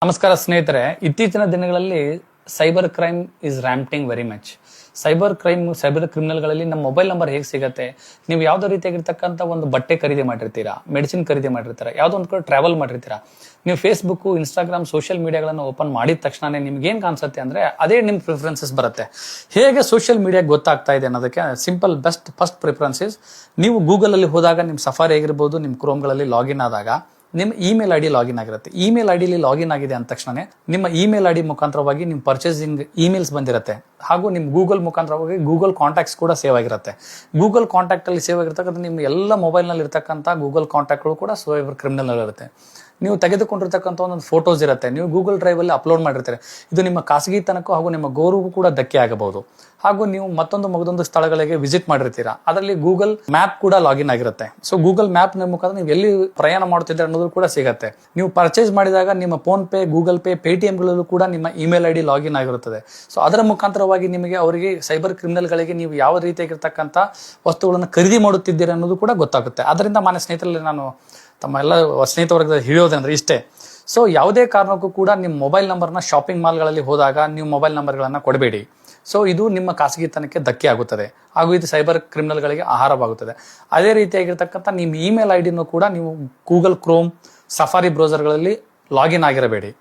ನಮಸ್ಕಾರ ಸ್ನೇಹಿತರೆ, ಇತ್ತೀಚಿನ ದಿನಗಳಲ್ಲಿ cyber crime is ramping very much. Cyber ಕ್ರಿಮಿನಲ್ಗಳಲ್ಲಿ ನಮ್ಮ ಮೊಬೈಲ್ ನಂಬರ್ ಹೇಗೆ ಸಿಗುತ್ತೆ? ನೀವು ಯಾವುದೋ ರೀತಿಯಾಗಿರ್ತಕ್ಕಂಥ ಒಂದು ಬಟ್ಟೆ ಖರೀದಿ ಮಾಡಿರ್ತೀರಾ, ಮೆಡಿಸಿನ್ ಖರೀದಿ ಮಾಡಿರ್ತೀರಾ, ಯಾವುದೋ ಒಂದು ಕಡೆ ಟ್ರಾವೆಲ್ ಮಾಡಿರ್ತೀರಾ, ನೀವು ಫೇಸ್ಬುಕ್, ಇನ್ಸ್ಟಾಗ್ರಾಮ್, ಸೋಷಿಯಲ್ ಮೀಡಿಯಾಗಳನ್ನು ಓಪನ್ ಮಾಡಿದ ತಕ್ಷಣ ನಿಮ್ಗೆ ಏನ್ ಕಾಣಿಸುತ್ತೆ ಅಂದ್ರೆ ಅದೇ ನಿಮ್ ಪ್ರಿಫರೆನ್ಸಸ್ ಬರುತ್ತೆ. ಹೇಗೆ ಸೋಷಿಯಲ್ ಮೀಡಿಯಾ ಗೊತ್ತಾಗ್ತಾ ಇದೆ ಅನ್ನೋದಕ್ಕೆ ಸಿಂಪಲ್ ಫಸ್ಟ್ ಪ್ರಿಫರೆನ್ಸಸ್, ನೀವು ಗೂಗಲ್ ಅಲ್ಲಿ ಹೋದಾಗ ನಿಮ್ ಸಫಾರಿ ಆಗಿರ್ಬೋದು, ನಿಮ್ ಕ್ರೋಮ್ಗಳಲ್ಲಿ ಲಾಗಿನ್ ಆದಾಗ ನಿಮ್ಮ ಇಮೇಲ್ ಐಡಿ ಲಾಗಿನ್ ಆಗಿರುತ್ತೆ. ಇಮೇಲ್ ಐಡಿಲಿ ಲಾಗಿನ್ ಆಗಿದೆ ಅಂದ ತಕ್ಷಣ ನಿಮ್ಮ ಇಮೇಲ್ ಐಡಿ ಮುಖಾಂತರವಾಗಿ ನಿಮ್ಮ ಪರ್ಚೇಸಿಂಗ್ ಇಮೇಲ್ಸ್ ಬಂದಿರುತ್ತೆ. ಹಾಗೂ ನಿಮ್ಮ ಗೂಗಲ್ ಮುಖಾಂತರವಾಗಿ ಗೂಗಲ್ ಕಾಂಟ್ಯಾಕ್ಟ್ಸ್ ಕೂಡ ಸೇವ್ ಆಗಿರುತ್ತೆ. ಗೂಗಲ್ ಕಾಂಟ್ಯಾಕ್ಟ್ ಅಲ್ಲಿ ಸೇವ್ ಆಗಿರ್ತಕ್ಕಂಥ ನಿಮ್ಮ ಎಲ್ಲ ಮೊಬೈಲ್ ನಲ್ಲಿ ಇರ್ತಕ್ಕಂಥ ಗೂಗಲ್ ಕಾಂಟ್ಯಾಕ್ಟ್ಗಳು ಕೂಡ ಸೈಬರ್ ಕ್ರಿಮಿನಲ್ ಇರುತ್ತೆ. ನೀವು ತೆಗೆದುಕೊಂಡಿರ್ತಕ್ಕಂಥ ಒಂದೊಂದು ಫೋಟೋಸ್ ಇರುತ್ತೆ, ನೀವು ಗೂಗಲ್ ಡ್ರೈವ್ ಅಲ್ಲಿ ಅಪ್ಲೋಡ್ ಮಾಡಿರ್ತೀರಿ. ಇದು ನಿಮ್ಮ ಖಾಸಗಿತನಕ್ಕೂ ಹಾಗೂ ನಿಮ್ಮ ಗೌರವಕ್ಕೂ ಕೂಡ ಧಕ್ಕೆ ಆಗಬಹುದು. ಹಾಗೂ ನೀವು ಮತ್ತೊಂದು ಸ್ಥಳಗಳಿಗೆ ವಿಸಿಟ್ ಮಾಡಿರ್ತೀರಾ, ಅದರಲ್ಲಿ ಗೂಗಲ್ ಮ್ಯಾಪ್ ಕೂಡ ಲಾಗಿನ್ ಆಗಿರುತ್ತೆ. ಸೊ ಗೂಗಲ್ ಮ್ಯಾಪ್ ಮುಖಾಂತರ ನೀವು ಎಲ್ಲಿ ಪ್ರಯಾಣ ಮಾಡುತ್ತಿದ್ದೀರ ಅನ್ನೋದು ಕೂಡ ಸಿಗುತ್ತೆ. ನೀವು ಪರ್ಚೇಸ್ ಮಾಡಿದಾಗ ನಿಮ್ಮ phone pay, Google pay, Paytm ಗಳಲ್ಲೂ ಕೂಡ ನಿಮ್ಮ ಇಮೇಲ್ ಐಡಿ ಲಾಗಿನ್ ಆಗಿರುತ್ತದೆ. ಸೊ ಅದರ ಮುಖಾಂತರವಾಗಿ ನಿಮಗೆ ಅವರಿಗೆ ಸೈಬರ್ ಕ್ರಿಮಿನಲ್ಗಳಿಗೆ ನೀವು ಯಾವ ರೀತಿಯಾಗಿರ್ತಕ್ಕಂಥ ವಸ್ತುಗಳನ್ನು ಖರೀದಿ ಮಾಡುತ್ತಿದ್ದೀರಿ ಅನ್ನೋದು ಕೂಡ ಗೊತ್ತಾಗುತ್ತೆ. ಅದರಿಂದ ಮಾನ್ಯ ಸ್ನೇಹಿತರಲ್ಲಿ ನಾನು ತಮ್ಮ ಎಲ್ಲ ಸ್ನೇಹಿತ ವರ್ಗದ ಹೇಳೋದಂದ್ರೆ ಇಷ್ಟೇ. ಸೊ ಯಾವುದೇ ಕಾರಣಕ್ಕೂ ಕೂಡ ನಿಮ್ಮ ಮೊಬೈಲ್ ನಂಬರ್ನ ಶಾಪಿಂಗ್ ಮಾಲ್ಗಳಲ್ಲಿ ಹೋದಾಗ ನೀವು ಮೊಬೈಲ್ ನಂಬರ್ಗಳನ್ನು ಕೊಡಬೇಡಿ. ಸೊ ಇದು ನಿಮ್ಮ ಖಾಸಗಿತನಕ್ಕೆ ಧಕ್ಕೆ ಆಗುತ್ತದೆ ಹಾಗೂ ಇದು ಸೈಬರ್ ಕ್ರಿಮಿನಲ್ಗಳಿಗೆ ಆಹಾರವಾಗುತ್ತದೆ. ಅದೇ ರೀತಿಯಾಗಿರ್ತಕ್ಕಂಥ ನಿಮ್ಮ ಇಮೇಲ್ ಐಡಿನೂ ಕೂಡ ನೀವು ಗೂಗಲ್ ಕ್ರೋಮ್, ಸಫಾರಿ ಬ್ರೌಸರ್ಗಳಲ್ಲಿ ಲಾಗಿನ್ ಆಗಿರಬೇಡಿ.